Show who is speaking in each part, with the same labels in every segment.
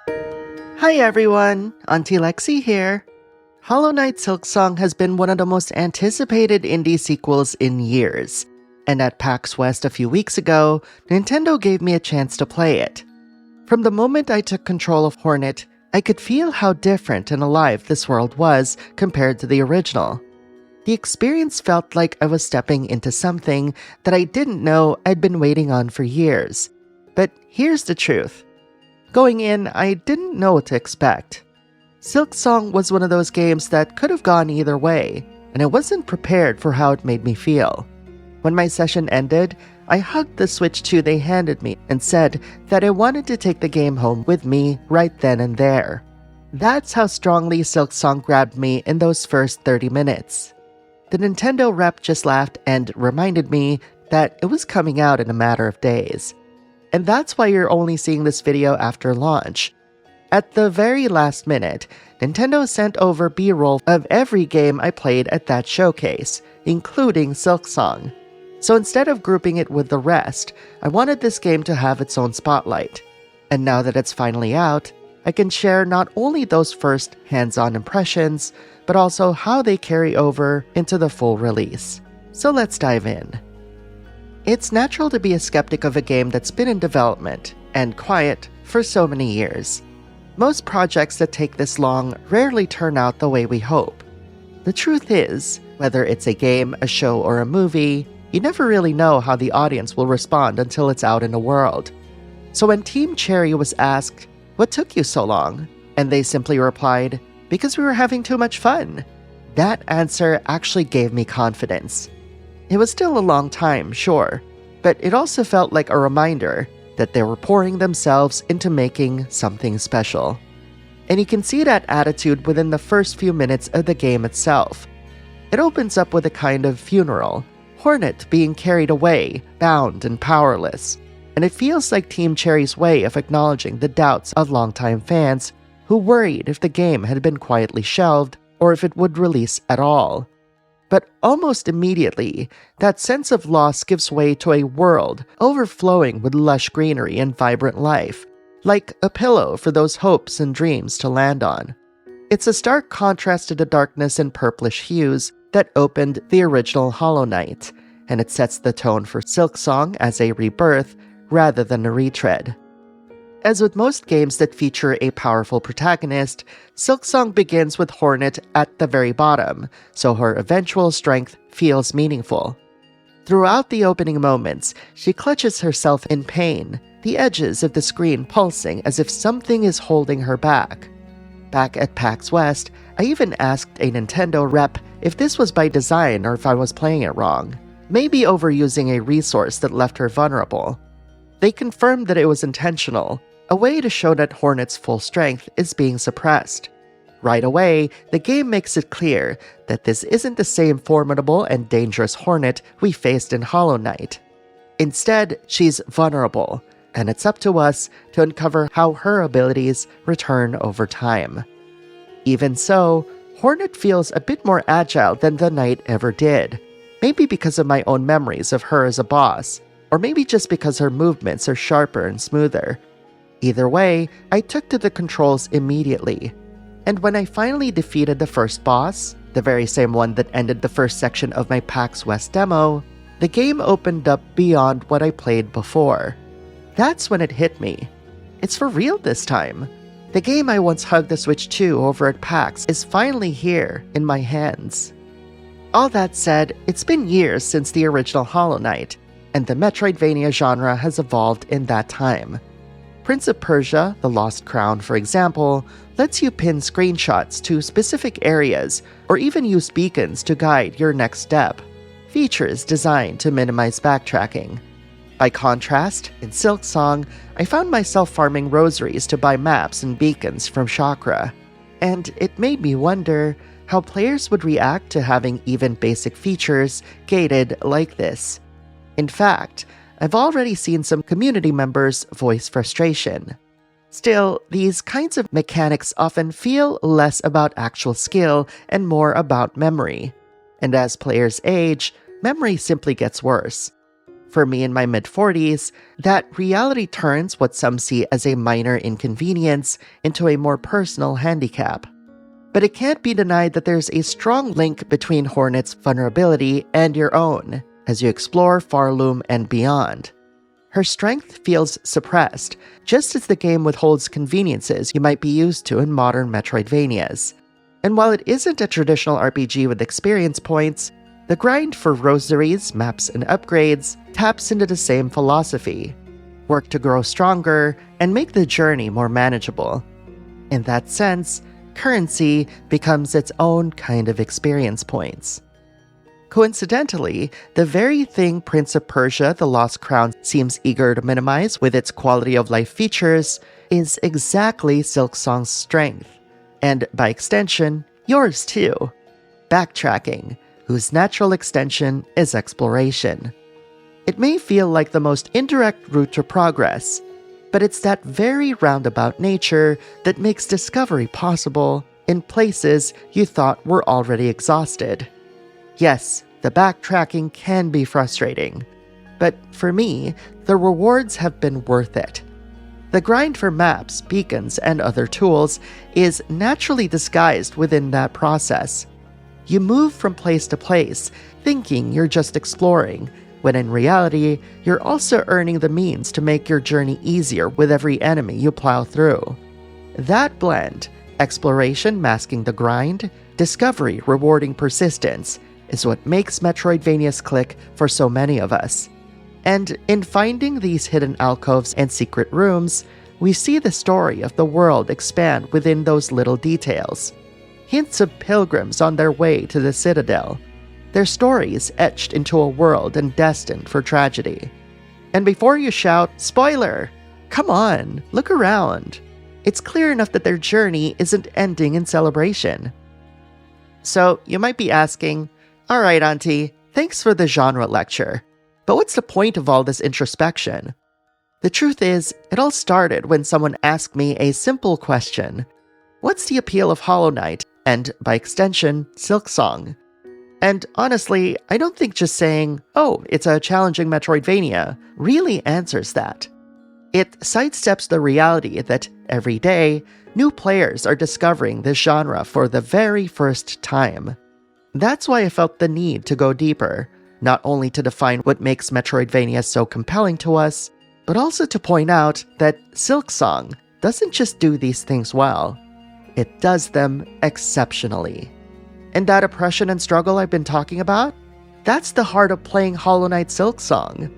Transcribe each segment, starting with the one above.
Speaker 1: Hi everyone, Auntie Lexi here. Hollow Knight Silksong has been one of the most anticipated indie sequels in years, and at PAX West a few weeks ago, Nintendo gave me a chance to play it. From the moment I took control of Hornet, I could feel how different and alive this world was compared to the original. The experience felt like I was stepping into something that I didn't know I'd been waiting on for years. But here's the truth. Going in, I didn't know what to expect. Silksong was one of those games that could have gone either way, and I wasn't prepared for how it made me feel. When my session ended, I hugged the Switch 2 they handed me and said that I wanted to take the game home with me right then and there. That's how strongly Silksong grabbed me in those first 30 minutes. The Nintendo rep just laughed and reminded me that it was coming out in a matter of days. And that's why you're only seeing this video after launch. At the very last minute, Nintendo sent over B-roll of every game I played at that showcase, including Silksong. So instead of grouping it with the rest, I wanted this game to have its own spotlight. And now that it's finally out, I can share not only those first hands-on impressions, but also how they carry over into the full release. So let's dive in. It's natural to be a skeptic of a game that's been in development, and quiet, for so many years. Most projects that take this long rarely turn out the way we hope. The truth is, whether it's a game, a show, or a movie, you never really know how the audience will respond until it's out in the world. So when Team Cherry was asked, "What took you so long?" and they simply replied, "Because we were having too much fun," that answer actually gave me confidence. It was still a long time, sure, but it also felt like a reminder that they were pouring themselves into making something special. And you can see that attitude within the first few minutes of the game itself. It opens up with a kind of funeral, Hornet being carried away, bound and powerless. And it feels like Team Cherry's way of acknowledging the doubts of longtime fans who worried if the game had been quietly shelved or if it would release at all. But almost immediately, that sense of loss gives way to a world overflowing with lush greenery and vibrant life, like a pillow for those hopes and dreams to land on. It's a stark contrast to the darkness and purplish hues that opened the original Hollow Knight, and it sets the tone for Silksong as a rebirth rather than a retread. As with most games that feature a powerful protagonist, Silksong begins with Hornet at the very bottom, so her eventual strength feels meaningful. Throughout the opening moments, she clutches herself in pain, the edges of the screen pulsing as if something is holding her back. Back at PAX West, I even asked a Nintendo rep if this was by design or if I was playing it wrong, maybe overusing a resource that left her vulnerable. They confirmed that it was intentional, a way to show that Hornet's full strength is being suppressed. Right away, the game makes it clear that this isn't the same formidable and dangerous Hornet we faced in Hollow Knight. Instead, she's vulnerable, and it's up to us to uncover how her abilities return over time. Even so, Hornet feels a bit more agile than the Knight ever did, maybe because of my own memories of her as a boss, or maybe just because her movements are sharper and smoother. Either way, I took to the controls immediately. And when I finally defeated the first boss, the very same one that ended the first section of my PAX West demo, the game opened up beyond what I played before. That's when it hit me. It's for real this time. The game I once hugged the Switch 2 over at PAX is finally here in my hands. All that said, it's been years since the original Hollow Knight, and the Metroidvania genre has evolved in that time. Prince of Persia: The Lost Crown, for example, lets you pin screenshots to specific areas or even use beacons to guide your next step, features designed to minimize backtracking. By contrast, in Silksong, I found myself farming rosaries to buy maps and beacons from Chakra, and it made me wonder how players would react to having even basic features gated like this. In fact, I've already seen some community members voice frustration. Still, these kinds of mechanics often feel less about actual skill and more about memory. And as players age, memory simply gets worse. for me in my mid-40s, that reality turns what some see as a minor inconvenience into a more personal handicap. But it can't be denied that there's a strong link between Hornet's vulnerability and your own, as you explore Farloom and beyond. Her strength feels suppressed, just as the game withholds conveniences you might be used to in modern Metroidvanias. And while it isn't a traditional RPG with experience points, the grind for rosaries, maps, and upgrades taps into the same philosophy. Work to grow stronger and make the journey more manageable. In that sense, currency becomes its own kind of experience points. Coincidentally, the very thing Prince of Persia: The Lost Crown seems eager to minimize with its quality of life features is exactly Silksong's strength, and by extension, yours too. Backtracking, whose natural extension is exploration. It may feel like the most indirect route to progress, but it's that very roundabout nature that makes discovery possible in places you thought were already exhausted. Yes, the backtracking can be frustrating, but for me, the rewards have been worth it. The grind for maps, beacons, and other tools is naturally disguised within that process. You move from place to place, thinking you're just exploring, when in reality, you're also earning the means to make your journey easier with every enemy you plow through. That blend, exploration masking the grind, discovery rewarding persistence, is what makes Metroidvanias click for so many of us. And in finding these hidden alcoves and secret rooms, we see the story of the world expand within those little details. Hints of pilgrims on their way to the Citadel, their stories etched into a world and destined for tragedy. And before you shout, "Spoiler!" come on, look around. It's clear enough that their journey isn't ending in celebration. So you might be asking, "Alright, Auntie, thanks for the genre lecture. But what's the point of all this introspection?" The truth is, it all started when someone asked me a simple question. What's the appeal of Hollow Knight, and by extension, Silksong? And honestly, I don't think just saying, "Oh, it's a challenging Metroidvania," really answers that. It sidesteps the reality that every day, new players are discovering this genre for the very first time. That's why I felt the need to go deeper, not only to define what makes Metroidvania so compelling to us, but also to point out that Silksong doesn't just do these things well, it does them exceptionally. And that oppression and struggle I've been talking about? That's the heart of playing Hollow Knight Silksong.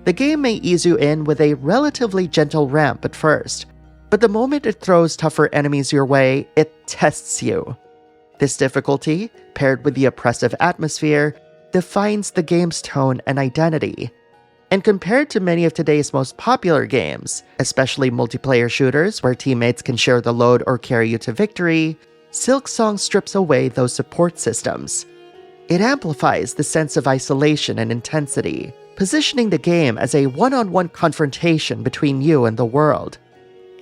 Speaker 1: The game may ease you in with a relatively gentle ramp at first, but the moment it throws tougher enemies your way, it tests you. This difficulty, paired with the oppressive atmosphere, defines the game's tone and identity. And compared to many of today's most popular games, especially multiplayer shooters where teammates can share the load or carry you to victory, Silksong strips away those support systems. It amplifies the sense of isolation and intensity, positioning the game as a one-on-one confrontation between you and the world.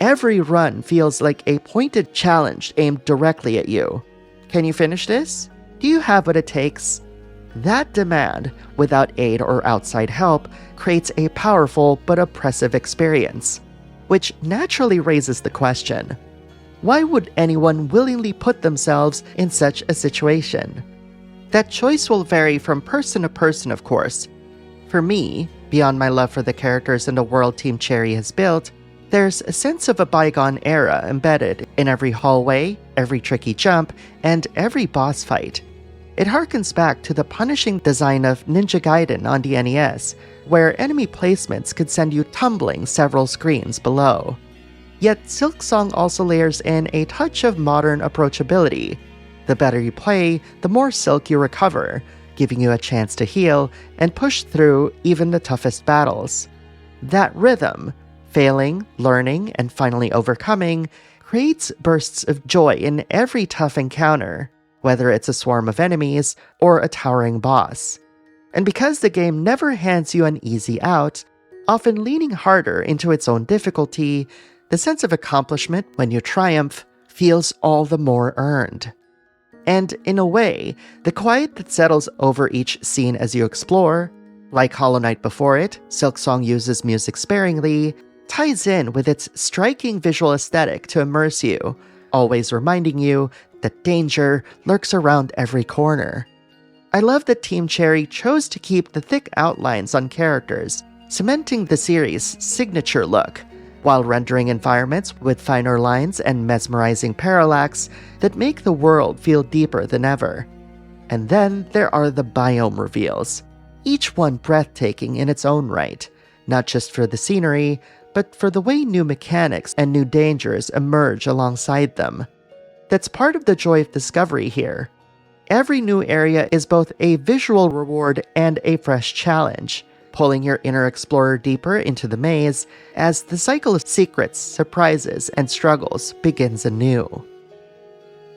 Speaker 1: Every run feels like a pointed challenge aimed directly at you. Can you finish this? Do you have what it takes? That demand, without aid or outside help, creates a powerful but oppressive experience, which naturally raises the question, why would anyone willingly put themselves in such a situation? That choice will vary from person to person, of course. For me, beyond my love for the characters and the world Team Cherry has built, there's a sense of a bygone era embedded in every hallway, every tricky jump, and every boss fight. It harkens back to the punishing design of Ninja Gaiden on the NES, where enemy placements could send you tumbling several screens below. Yet Silksong also layers in a touch of modern approachability. The better you play, the more silk you recover, giving you a chance to heal and push through even the toughest battles. That rhythm, failing, learning, and finally overcoming, creates bursts of joy in every tough encounter, whether it's a swarm of enemies or a towering boss. And because the game never hands you an easy out, often leaning harder into its own difficulty, the sense of accomplishment when you triumph feels all the more earned. And in a way, the quiet that settles over each scene as you explore, Like Hollow Knight before it, Silksong uses music sparingly, ties in with its striking visual aesthetic to immerse you, always reminding you that danger lurks around every corner. I love that Team Cherry chose to keep the thick outlines on characters, cementing the series' signature look, while rendering environments with finer lines and mesmerizing parallax that make the world feel deeper than ever. And then there are the biome reveals, each one breathtaking in its own right, not just for the scenery, but for the way new mechanics and new dangers emerge alongside them. That's part of the joy of discovery here. Every new area is both a visual reward and a fresh challenge, pulling your inner explorer deeper into the maze as the cycle of secrets, surprises, and struggles begins anew.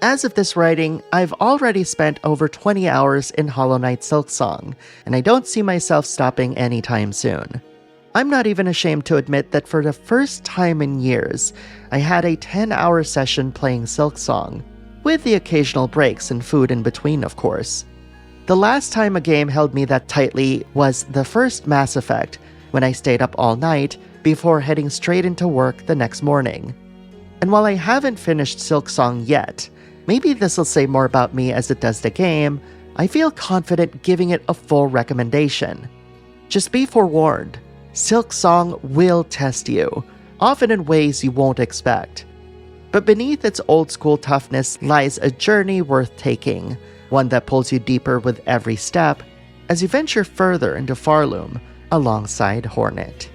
Speaker 1: As of this writing, I've already spent over 20 hours in Hollow Knight Silksong, and I don't see myself stopping anytime soon. I'm not even ashamed to admit that for the first time in years, I had a 10-hour session playing Silksong, with the occasional breaks and food in between, of course. The last time a game held me that tightly was the first Mass Effect, when I stayed up all night before heading straight into work the next morning. And while I haven't finished Silksong yet, maybe this'll say more about me as it does the game, I feel confident giving it a full recommendation. Just be forewarned, Silksong will test you, often in ways you won't expect. But beneath its old-school toughness lies a journey worth taking, one that pulls you deeper with every step as you venture further into Farloom alongside Hornet.